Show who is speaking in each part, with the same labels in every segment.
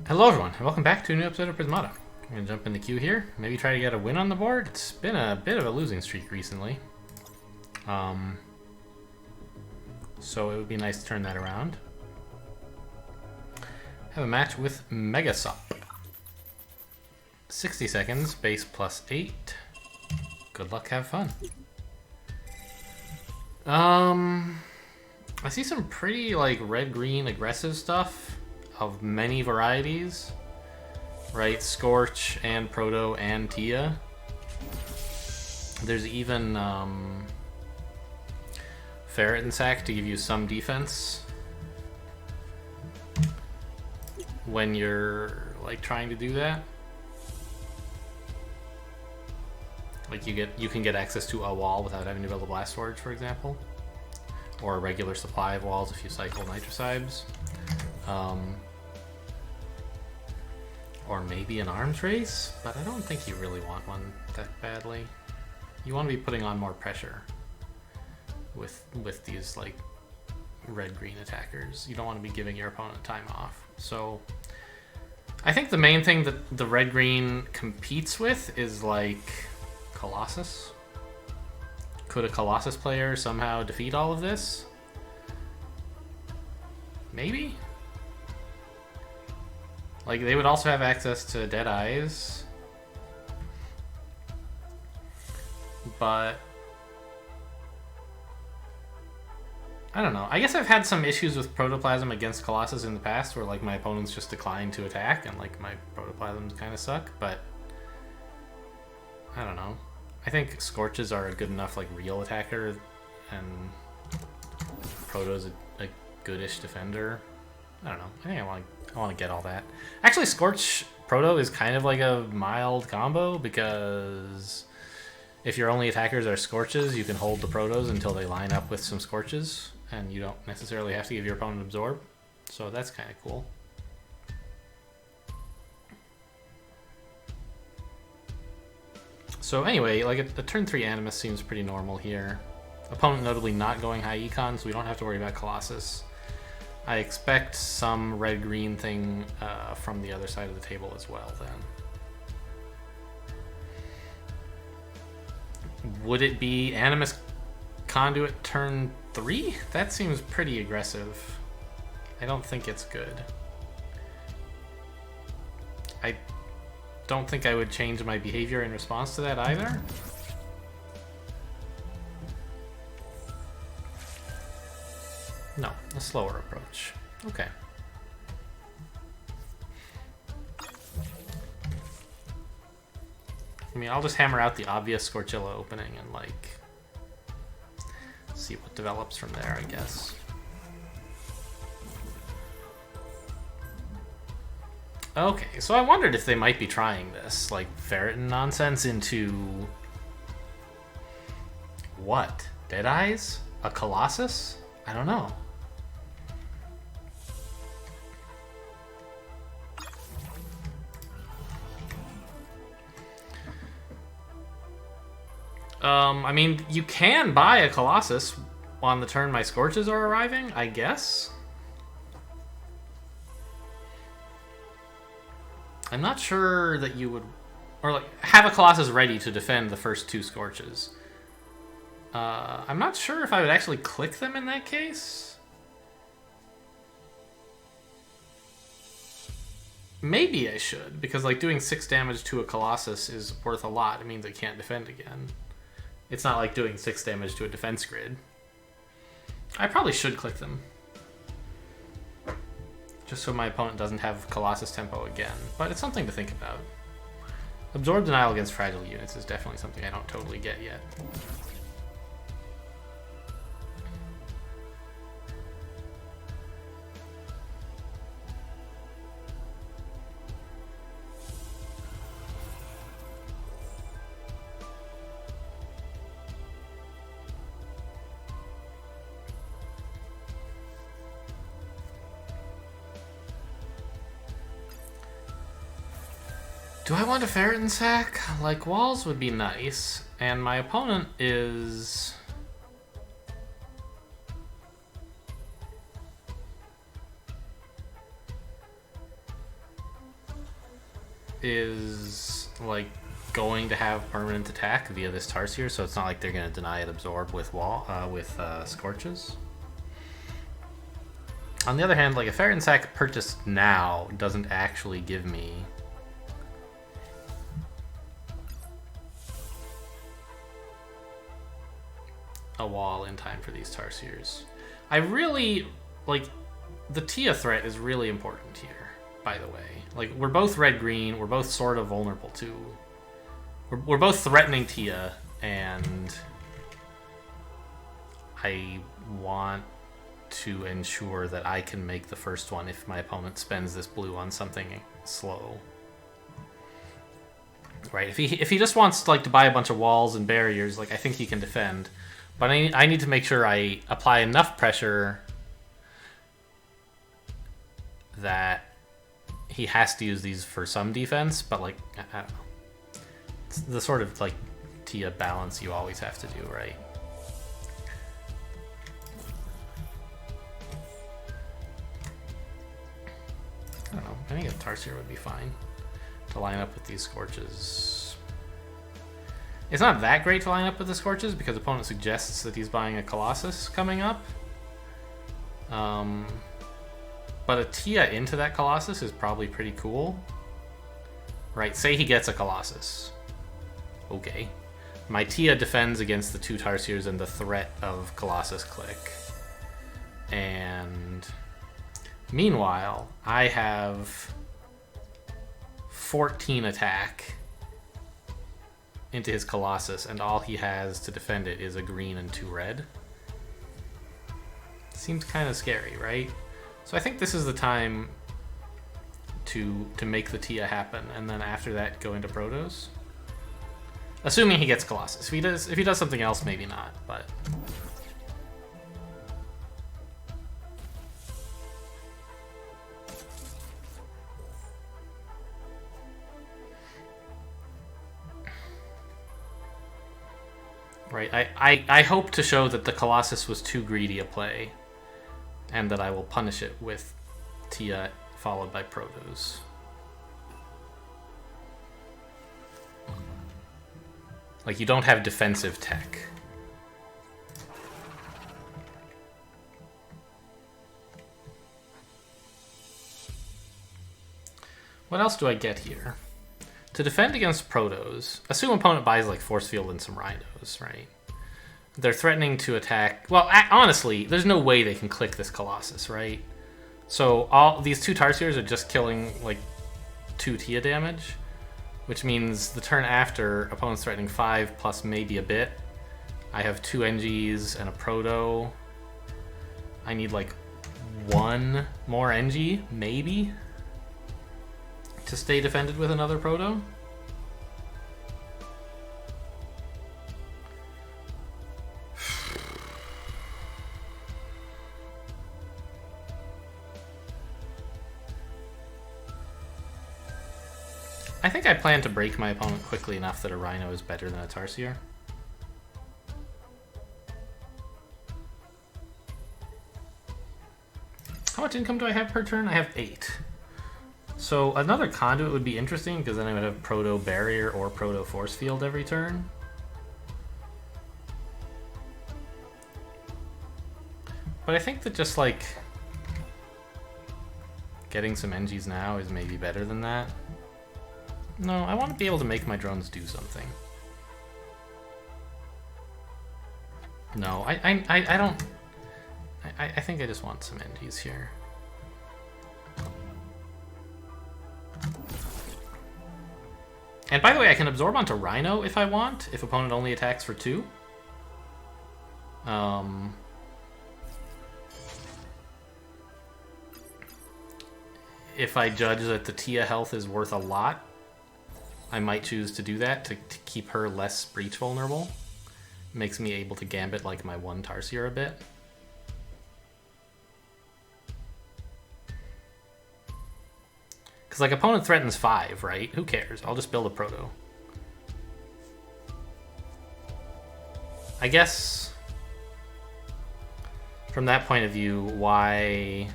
Speaker 1: Hello everyone, and welcome back to a new episode of Prismata. I'm going to jump in the queue here, maybe try to get a win on the board. It's been a bit of a losing streak recently. So it would be nice to turn that around. Have a match with Megasop. 60 seconds, base plus 8. Good luck, have fun. I see some pretty like red-green aggressive stuff of many varieties. Right, Scorch and Proto and Tia. There's even Ferret and Sack to give you some defense when you're like trying to do that. Like you can get access to a wall without having to build a blast forge, for example, or a regular supply of walls if you cycle nitrocides. Or maybe an arms race, but I don't think you really want one that badly. You want to be putting on more pressure with these like red-green attackers. You don't want to be giving your opponent time off. So I think the main thing that the red-green competes with is like Colossus. Could a Colossus player somehow defeat all of this? Maybe? Like, they would also have access to Dead Eyes. But I don't know. I guess I've had some issues with Protoplasm against Colossus in the past where, like, my opponents just decline to attack and, like, my Protoplasms kind of suck, but I don't know. I think Scorches are a good enough, like, real attacker, and Proto's a goodish defender. I don't know. I think I want to get all that. Actually, Scorch Proto is kind of like a mild combo because if your only attackers are Scorches, you can hold the Protos until they line up with some Scorches, and you don't necessarily have to give your opponent Absorb. So that's kind of cool. So anyway, like a turn 3 Animus seems pretty normal here. Opponent notably not going high econ, so we don't have to worry about Colossus. I expect some red-green thing from the other side of the table as well, then. Would it be Animus Conduit turn 3? That seems pretty aggressive. I don't think it's good. I don't think I would change my behavior in response to that either. No, a slower approach. Okay. I mean, I'll just hammer out the obvious Scorchilla opening and, like, see what develops from there, I guess. Okay, so I wondered if they might be trying this, like, Ferretin nonsense into what? Dead Eyes? A Colossus? I don't know. I mean, you can buy a Colossus on the turn my Scorches are arriving, I guess. I'm not sure that you would, or like, have a Colossus ready to defend the first 2 Scorches. I'm not sure if I would actually click them in that case. Maybe I should, because like doing 6 damage to a Colossus is worth a lot. It means I can't defend again. It's not like doing 6 damage to a defense grid. I probably should click them. Just so my opponent doesn't have Colossus tempo again. But it's something to think about. Absorb denial against fragile units is definitely something I don't totally get yet. Do I want a Ferretin Sack? Like, walls would be nice, and my opponent is is like going to have permanent attack via this Tarsier, so it's not like they're going to deny it absorb with Scorches. On the other hand, like a Ferret Sack purchased now doesn't actually give me a wall in time for these Tarsiers. I really like the Tia threat is really important here, by the way. Like, we're both red-green, we're both sort of vulnerable to... We're both threatening Tia, and I want to ensure that I can make the first one if my opponent spends this blue on something slow. Right, if he just wants like to buy a bunch of walls and barriers, like I think he can defend. But I need to make sure I apply enough pressure that he has to use these for some defense, but like, I don't know. It's the sort of like Tia balance you always have to do, right? I don't know. I think a Tarsier would be fine to line up with these Scorches. It's not that great to line up with the Scorches because opponent suggests that he's buying a Colossus coming up. But a Tia into that Colossus is probably pretty cool. Right, say he gets a Colossus. Okay. My Tia defends against the two Tarsiers and the threat of Colossus click. And meanwhile, I have 14 attack into his Colossus, and all he has to defend it is a green and 2 red. Seems kind of scary, right? So I think this is the time to make the Tia happen, and then after that go into Protos. Assuming he gets Colossus. If he does something else, maybe not, but... Right, I hope to show that the Colossus was too greedy a play, and that I will punish it with Tia followed by Protos. Like, you don't have defensive tech. What else do I get here? To defend against Protos, assume opponent buys like Force Field and some Rhinos, right? They're threatening to attack... Well, honestly, there's no way they can click this Colossus, right? So all these two Tarsiers are just killing like 2 Tia damage, which means the turn after, opponent's threatening 5 plus maybe a bit. I have 2 NGs and a Proto. I need like 1 more NG, maybe, to stay defended with another Proto. I think I plan to break my opponent quickly enough that a Rhino is better than a Tarsier. How much income do I have per turn? I have 8. So another Conduit would be interesting because then I would have Proto Barrier or Proto Force Field every turn. But I think that just like getting some NGs now is maybe better than that. No, I want to be able to make my drones do something. No, I don't... I think I just want some NGs here. And by the way, I can absorb onto Rhino if I want, if opponent only attacks for 2. If I judge that the Tia health is worth a lot, I might choose to do that to keep her less breach vulnerable. Makes me able to gambit like my 1 Tarsier a bit. Because like opponent threatens 5, right? Who cares? I'll just build a Proto. I guess from that point of view, why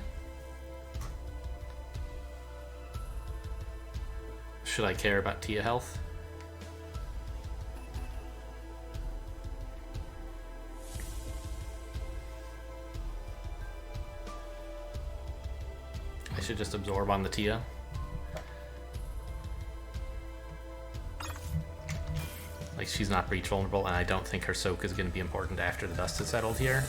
Speaker 1: Should I care about Tia health? I should just absorb on the Tia. Like, she's not breach vulnerable, and I don't think her soak is going to be important after the dust has settled here.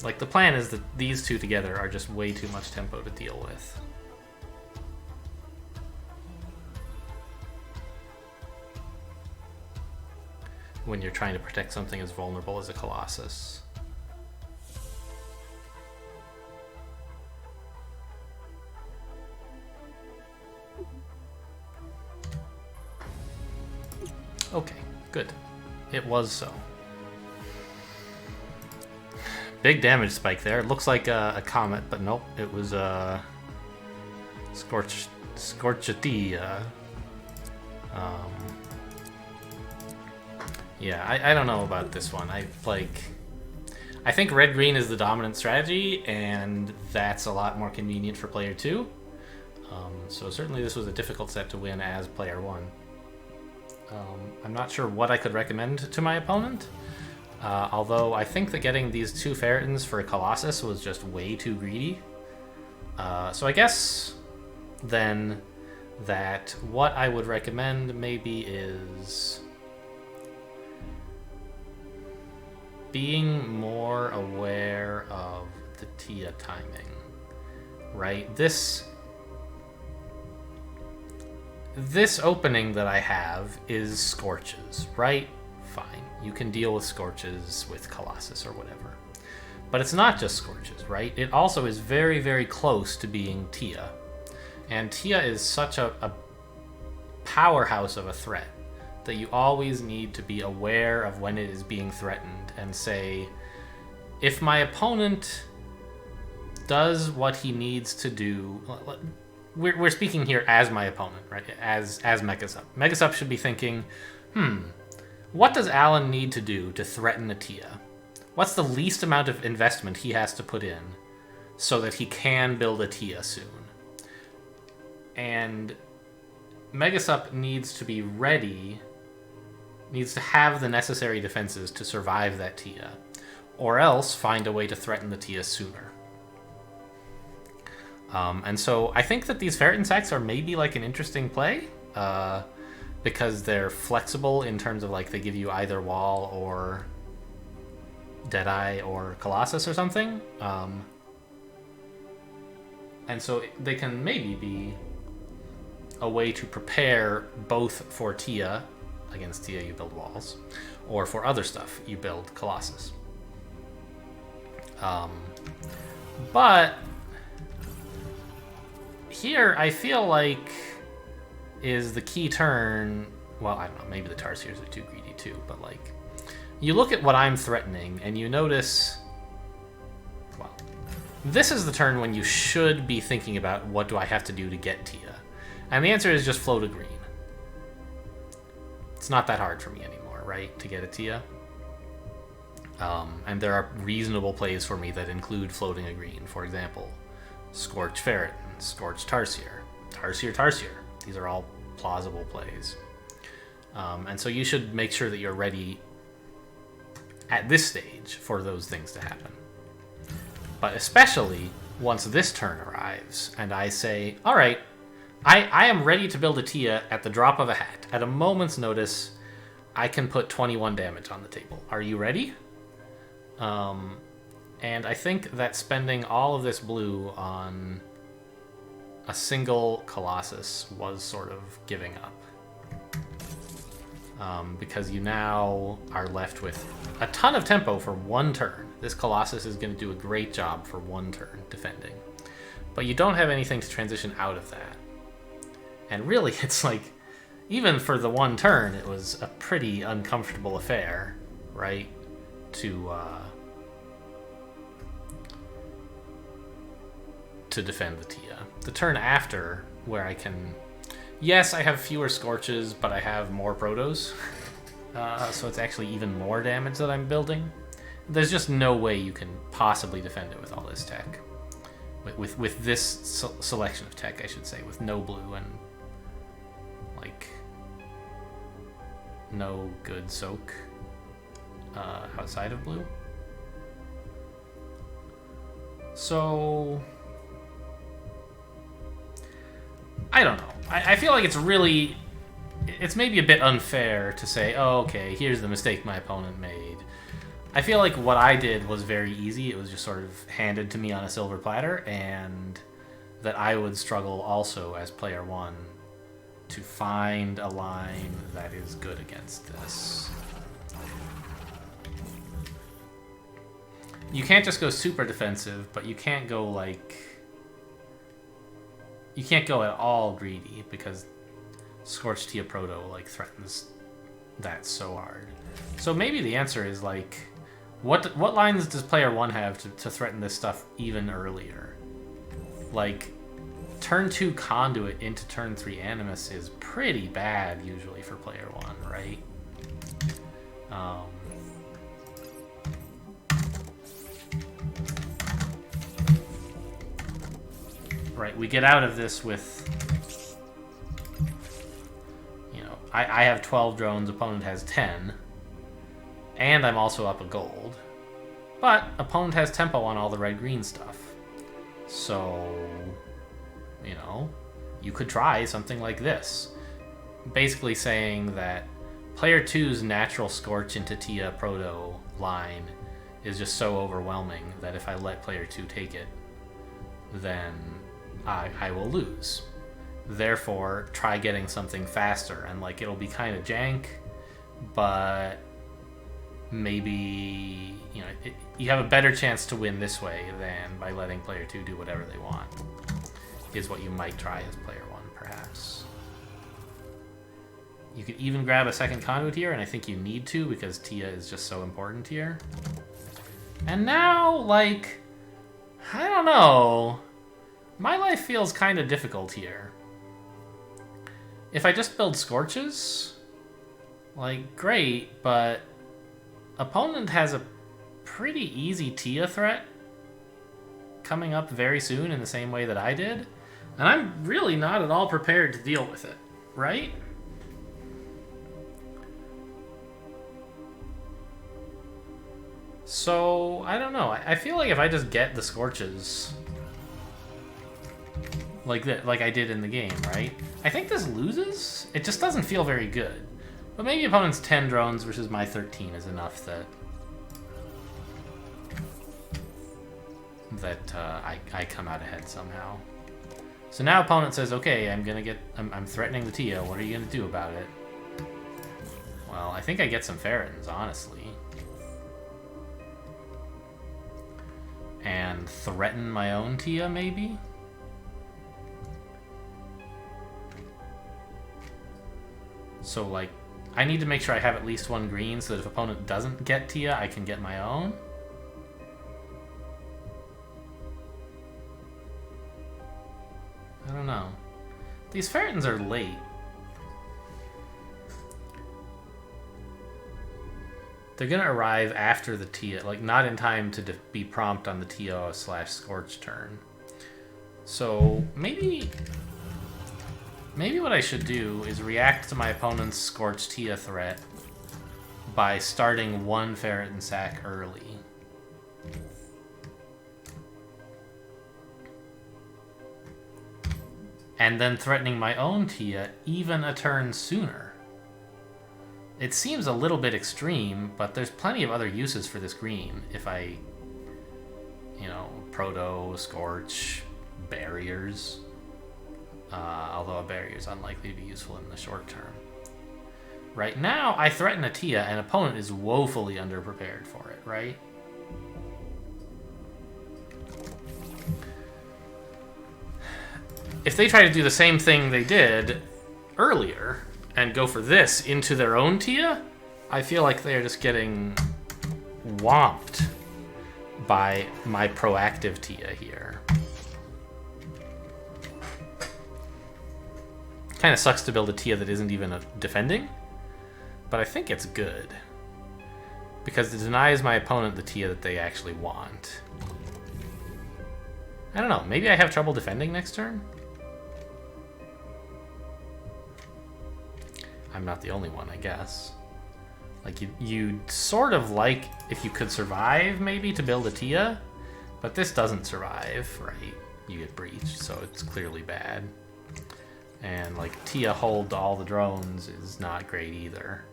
Speaker 1: Like, the plan is that these two together are just way too much tempo to deal with. When you're trying to protect something as vulnerable as a Colossus. Okay, good. It was so. Big damage spike there. It looks like a comet, but nope. It was Scorchati. Yeah, I don't know about this one. I think red-green is the dominant strategy, and that's a lot more convenient for player 2. So certainly this was a difficult set to win as player 1. I'm not sure what I could recommend to my opponent. Although I think that getting these 2 Ferritons for a Colossus was just way too greedy. So I guess then that what I would recommend maybe is being more aware of the Tia timing, right? This opening that I have is Scorches, right? Fine. You can deal with Scorches with Colossus or whatever. But it's not just Scorches, right? It also is very, very close to being Tia. And Tia is such a powerhouse of a threat that you always need to be aware of when it is being threatened and say, if my opponent does what he needs to do... We're speaking here as my opponent, right? As Megasup. Megasup should be thinking, what does Alan need to do to threaten a Tia? What's the least amount of investment he has to put in so that he can build a Tia soon? And Megasup needs to be ready, needs to have the necessary defenses to survive that Tia, or else find a way to threaten the Tia sooner. And so I think that these Ferriton sacks are maybe like an interesting play, because they're flexible in terms of like they give you either Wall or Deadeye or Colossus or something. And so they can maybe be a way to prepare both for Tia, against Tia you build Walls, or for other stuff you build Colossus. But here I feel like is the key turn. Well, I don't know, maybe the Tarsiers are too greedy too, but like you look at what I'm threatening and you notice, well, this is the turn when you should be thinking about what do I have to do to get Tia. And the answer is just float a green. It's not that hard for me anymore, right, to get a Tia. And there are reasonable plays for me that include floating a green. For example, Scorch Ferriton, Scorch Tarsier, Tarsier. These are all plausible plays. And so you should make sure that you're ready at this stage for those things to happen. But especially once this turn arrives and I say, all right, I am ready to build a Tia at the drop of a hat. At a moment's notice, I can put 21 damage on the table. Are you ready? And I think that spending all of this blue on a single Colossus was sort of giving up. Because you now are left with a ton of tempo for one turn. This Colossus is going to do a great job for one turn defending. But you don't have anything to transition out of that. And really, it's like, even for the one turn, it was a pretty uncomfortable affair, right? To defend the Tia. The turn after where I can... Yes, I have fewer Scorches, but I have more Protos. So it's actually even more damage that I'm building. There's just no way you can possibly defend it with all this tech. With this selection of tech, I should say, with no blue and, like, no good soak outside of blue. So... I don't know. I feel like it's really... It's maybe a bit unfair to say, oh, okay, here's the mistake my opponent made. I feel like what I did was very easy. It was just sort of handed to me on a silver platter, and that I would struggle also as player one to find a line that is good against this. You can't just go super defensive, but you can't go, like... You can't go at all greedy, because Scorched Tia Proto, like, threatens that so hard. So maybe the answer is, like, what lines does player one have to threaten this stuff even earlier? Like, turn 2 Conduit into turn 3 Animus is pretty bad usually for player one, right? Right, we get out of this with, you know, I have 12 drones, opponent has 10, and I'm also up a gold, but opponent has tempo on all the red-green stuff. So, you know, you could try something like this. Basically saying that player 2's natural Scorch into Tia Proto line is just so overwhelming that if I let player 2 take it, then I will lose. Therefore, try getting something faster, and like it'll be kind of jank, but maybe, you know, you have a better chance to win this way than by letting player 2 do whatever they want, is what you might try as player 1, perhaps. You could even grab a second Conduit here, and I think you need to because Tia is just so important here. And now, like, I don't know. My life feels kind of difficult here. If I just build Scorches, like, great, but opponent has a pretty easy Tia threat coming up very soon in the same way that I did, and I'm really not at all prepared to deal with it, right? So, I don't know. I feel like if I just get the Scorches like that, like I did in the game, right? I think this loses. It just doesn't feel very good. But maybe opponent's 10 drones versus my 13 is enough that I come out ahead somehow. So now opponent says, okay, I'm threatening the Tia. What are you gonna do about it? Well, I think I get some Ferritons, honestly. And threaten my own Tia, maybe? So, like, I need to make sure I have at least one green so that if opponent doesn't get Tia, I can get my own. I don't know. These Ferritons are late. They're gonna arrive after the Tia, like, not in time to be prompt on the Tia/Scorch turn. So, maybe what I should do is react to my opponent's Scorch Tia threat by starting one Ferriton sack early. And then threatening my own Tia even a turn sooner. It seems a little bit extreme, but there's plenty of other uses for this green if I, you know, Proto, Scorch, barriers. Although a barrier is unlikely to be useful in the short term. Right now, I threaten a Tia, and opponent is woefully underprepared for it, right? If they try to do the same thing they did earlier and go for this into their own Tia, I feel like they're just getting whomped by my proactive Tia here. Kind of sucks to build a Tia that isn't even defending, but I think it's good. Because it denies my opponent the Tia that they actually want. I don't know, maybe I have trouble defending next turn? I'm not the only one, I guess. Like, you'd sort of like, if you could survive, maybe, to build a Tia, but this doesn't survive, right? You get breached, so it's clearly bad. And, like, Tia hold all the drones is not great either.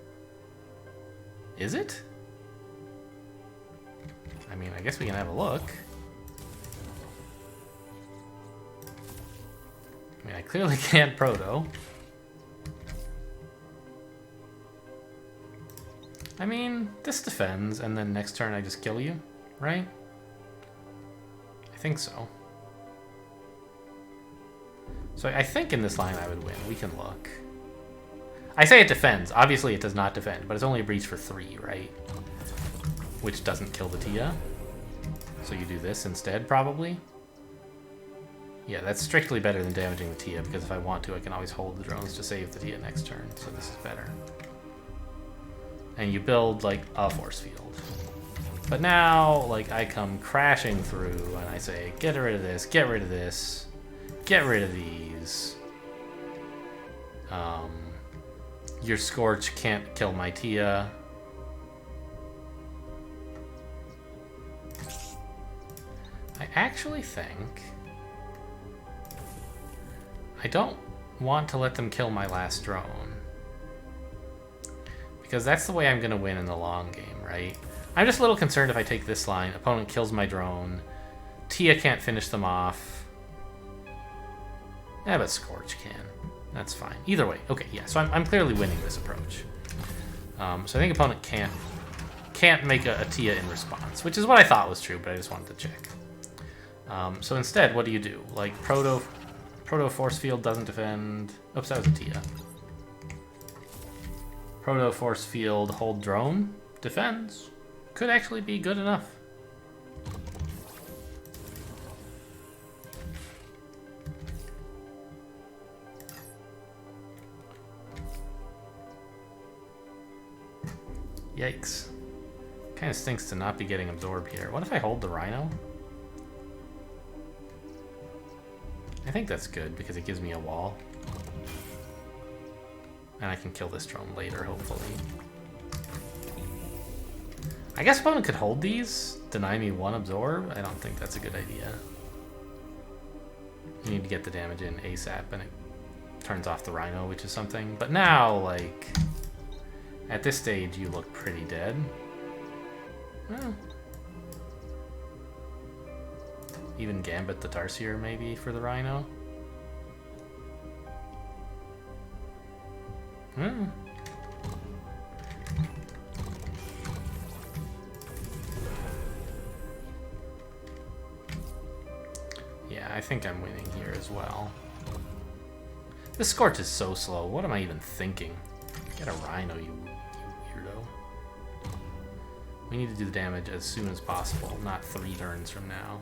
Speaker 1: Is it? I mean, I guess we can have a look. I mean, I clearly can't proto. I mean, this defends, and then next turn I just kill you, right? I think so. So I think in this line I would win. We can look. I say it defends. Obviously it does not defend, but it's only a breach for 3, right? Which doesn't kill the Tia. So you do this instead, probably. Yeah, that's strictly better than damaging the Tia, because if I want to, I can always hold the drones to save the Tia next turn, so this is better. And you build, like, a force field. But now, like, I come crashing through, and I say, get rid of this, get rid of this, get rid of these. Your Scorch can't kill my Tia. I actually think I don't want to let them kill my last drone. Because that's the way I'm going to win in the long game, right? I'm just a little concerned if I take this line, opponent kills my drone, Tia can't finish them off. Yeah, but Scorch can. That's fine. Either way. Okay, yeah, so I'm clearly winning this approach. So I think opponent can't make a Tia in response, which is what I thought was true, but I just wanted to check. So instead, what do you do? Like, Proto Force Field doesn't defend. Oops, that was a Tia. Proto Force Field, hold drone, defends. Could actually be good enough. Yikes. Kind of stinks to not be getting absorbed here. What if I hold the Rhino? I think that's good because it gives me a wall. And I can kill this drone later, hopefully. I guess opponent could hold these, deny me 1 absorb. I don't think that's a good idea. You need to get the damage in ASAP and it turns off the Rhino, which is something. But now, like, at this stage, you look pretty dead. Well, even Gambit the Tarsier, maybe, for the Rhino. Hmm. Yeah, I think I'm winning here as well. This Scorch is so slow. What am I even thinking? Get a Rhino, you weirdo. We need to do the damage as soon as possible, not 3 turns from now.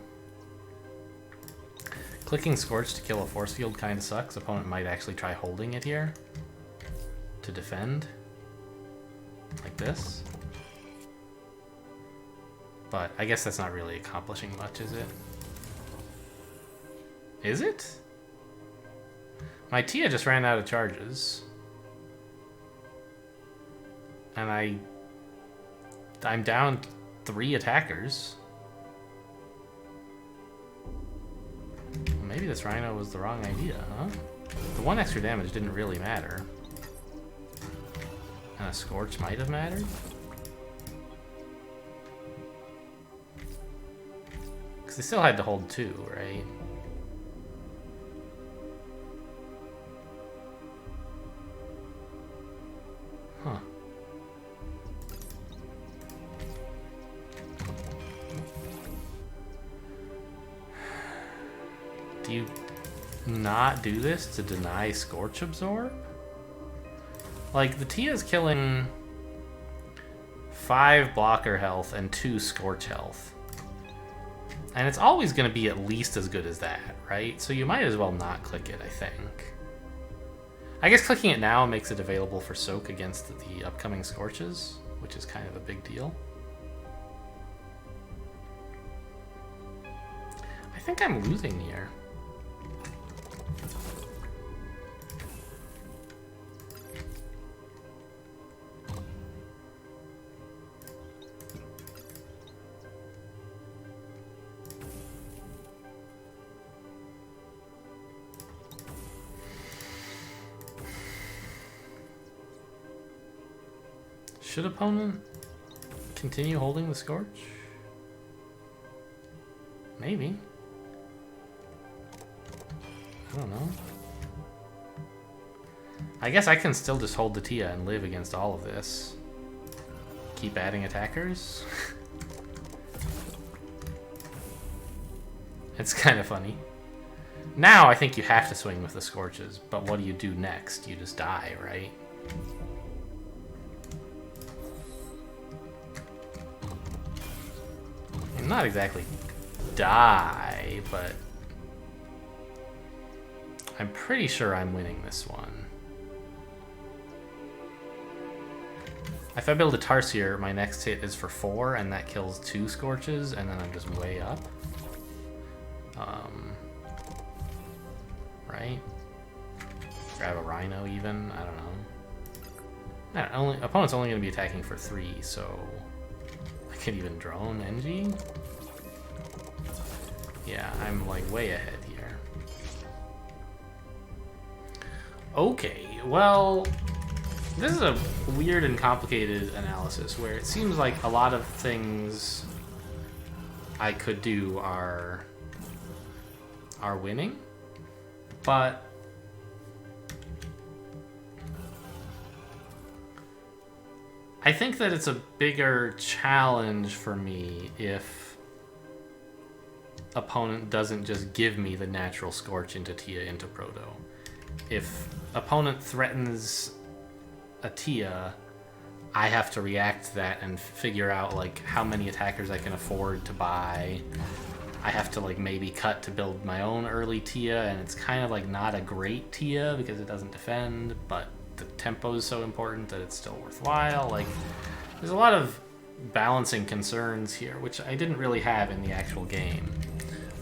Speaker 1: Clicking Scorch to kill a force field kind of sucks. Opponent might actually try holding it here to defend, like this. But I guess that's not really accomplishing much, is it? Is it? My Tia just ran out of charges. And I'm down 3 attackers. Maybe this Rhino was the wrong idea, huh? The 1 extra damage didn't really matter. And a Scorch might have mattered? Because they still had to hold 2, right? Huh. Do you not do this to deny Scorch Absorb? Like, the Tia is killing 5 blocker health and 2 Scorch health. And it's always going to be at least as good as that, right? So you might as well not click it, I think. I guess clicking it now makes it available for soak against the upcoming Scorches, which is kind of a big deal. I think I'm losing here. Should opponent continue holding the Scorch? Maybe. I don't know. I guess I can still just hold the Tia and live against all of this. Keep adding attackers. It's kind of funny. Now I think you have to swing with the Scorches, but what do you do next? You just die, right? Not exactly die, but I'm pretty sure I'm winning this one. If I build a Tarsier, my next hit is for 4, and that kills 2 Scorches, and then I'm just way up. Right? Grab a Rhino even, I don't know. Opponent's only going to be attacking for 3, so I could even drone NG. Yeah, I'm like way ahead here. Okay, well, this is a weird and complicated analysis where it seems like a lot of things I could do are winning, but I think that it's a bigger challenge for me if opponent doesn't just give me the natural Scorch into Tia into Proto. If opponent threatens a Tia, I have to react to that and figure out like how many attackers I can afford to buy. I have to like maybe cut to build my own early Tia, and it's kind of like not a great Tia because it doesn't defend, but the tempo is so important that it's still worthwhile. Like, there's a lot of balancing concerns here, which I didn't really have in the actual game,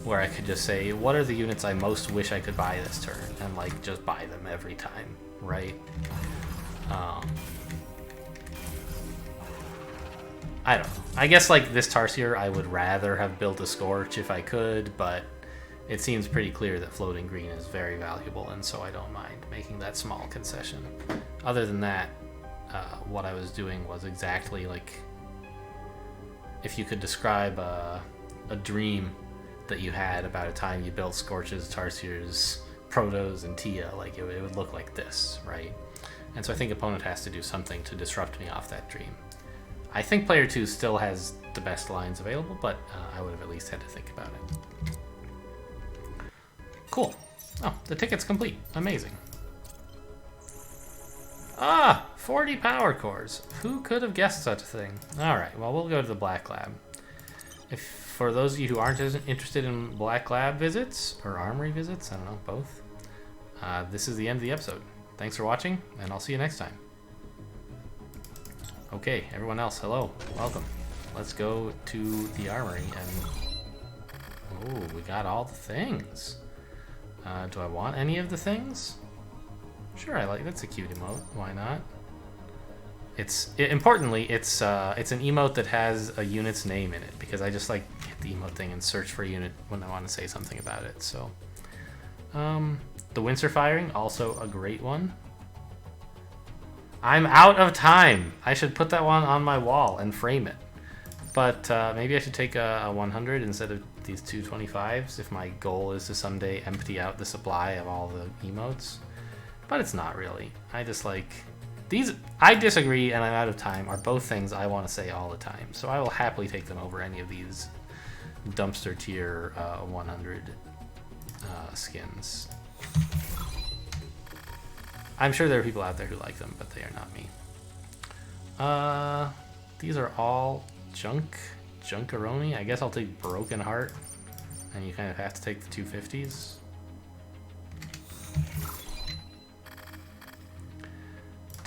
Speaker 1: where I could just say, what are the units I most wish I could buy this turn, and like just buy them every time, right? I don't know. I guess like this Tarsier, I would rather have built a Scorch if I could, but it seems pretty clear that floating green is very valuable, and so I don't mind making that small concession. Other than that, what I was doing was exactly like, if you could describe a dream that you had about a time you built Scorches, Tarsiers, Protos, and Tia, like it would look like this, right? And so I think opponent has to do something to disrupt me off that dream. I think player 2 still has the best lines available, but I would have at least had to think about it. Cool. Oh, the ticket's complete. Amazing. 40 power cores. Who could have guessed such a thing? Alright, well, we'll go to the Black Lab. For those of you who aren't interested in Black Lab visits, or Armory visits, I don't know, both, this is the end of the episode. Thanks for watching, and I'll see you next time. Okay, everyone else, hello, welcome. Let's go to the Armory, and... oh, we got all the things. Do I want any of the things? Sure, that's a cute emote. Why not? Importantly, it's an emote that has a unit's name in it, because I just like hit the emote thing and search for a unit when I want to say something about it. So, the Windsor firing, also a great one. I'm out of time. I should put that one on my wall and frame it. But maybe I should take a 100 instead of these 225s if my goal is to someday empty out the supply of all the emotes. But it's not really. I just like... these, I disagree and I'm out of time, are both things I want to say all the time. So I will happily take them over any of these dumpster tier 100 skins. I'm sure there are people out there who like them, but they are not me. These are all junkaroni. I guess I'll take Broken Heart, and you kind of have to take the 250s.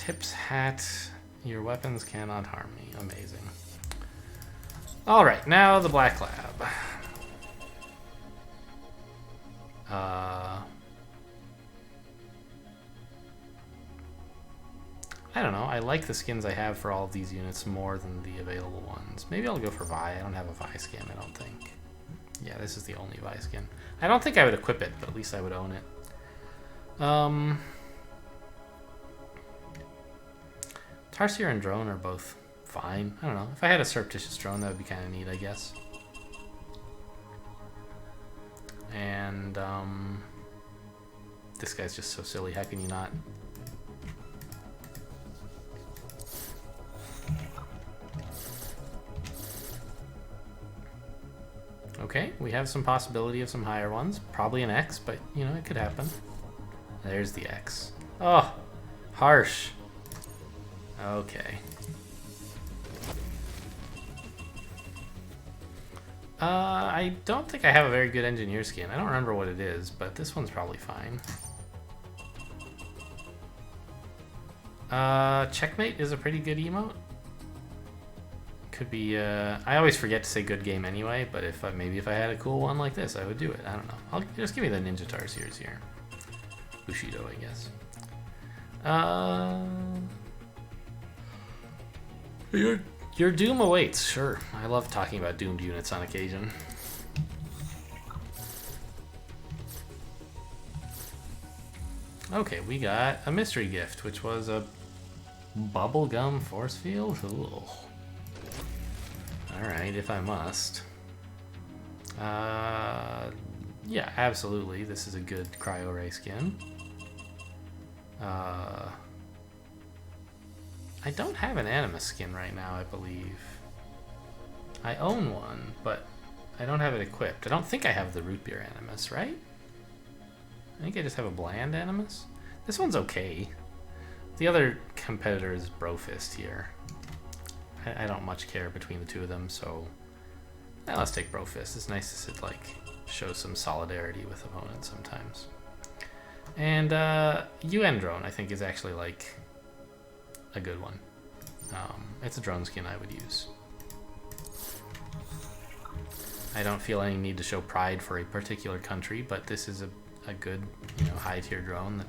Speaker 1: Tips hat. Your weapons cannot harm me. Amazing. Alright, now the Black Lab. I don't know. I like the skins I have for all of these units more than the available ones. Maybe I'll go for Vi. I don't have a Vi skin, I don't think. Yeah, this is the only Vi skin. I don't think I would equip it, but at least I would own it. Tarsier and Drone are both fine. I don't know. If I had a Surreptitious Drone, that would be kind of neat, I guess. And, this guy's just so silly. How can you not? Okay, we have some possibility of some higher ones. Probably an X, but, you know, it could happen. There's the X. Oh, harsh. Okay. I don't think I have a very good engineer skin. I don't remember what it is, but this one's probably fine. Checkmate is a pretty good emote. Could be, I always forget to say good game anyway, but if maybe if I had a cool one like this, I would do it. I don't know. I'll just give me the Ninja Tarsiers here. Bushido, I guess. Your doom awaits, sure. I love talking about doomed units on occasion. Okay, we got a mystery gift, which was a bubblegum force field. Ooh. Alright, if I must. Yeah, absolutely. This is a good cryo ray skin. I don't have an Animus skin right now, I believe. I own one, but I don't have it equipped. I don't think I have the Root Beer Animus, right? I think I just have a bland Animus. This one's okay. The other competitor is Brofist here. I don't much care between the two of them, so let's take Brofist. It's nice to like show some solidarity with opponents sometimes. And UN Drone, I think, is actually like a good one. It's a drone skin I would use. I don't feel any need to show pride for a particular country, but this is a good, you know, high tier drone. That...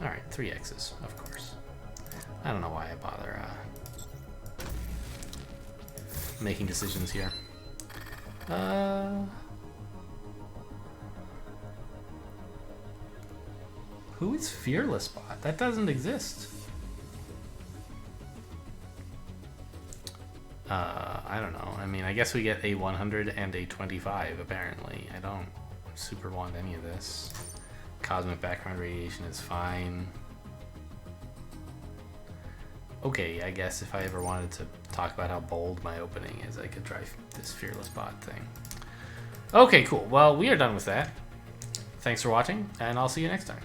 Speaker 1: All right, 3 X's, of course. I don't know why I bother making decisions here. Who is Fearless Bot? That doesn't exist. I don't know. I mean, I guess we get a 100 and a 25, apparently. I don't super want any of this. Cosmic background radiation is fine. Okay, I guess if I ever wanted to talk about how bold my opening is, I could try this Fearless Bot thing. Okay, cool. Well, we are done with that. Thanks for watching, and I'll see you next time.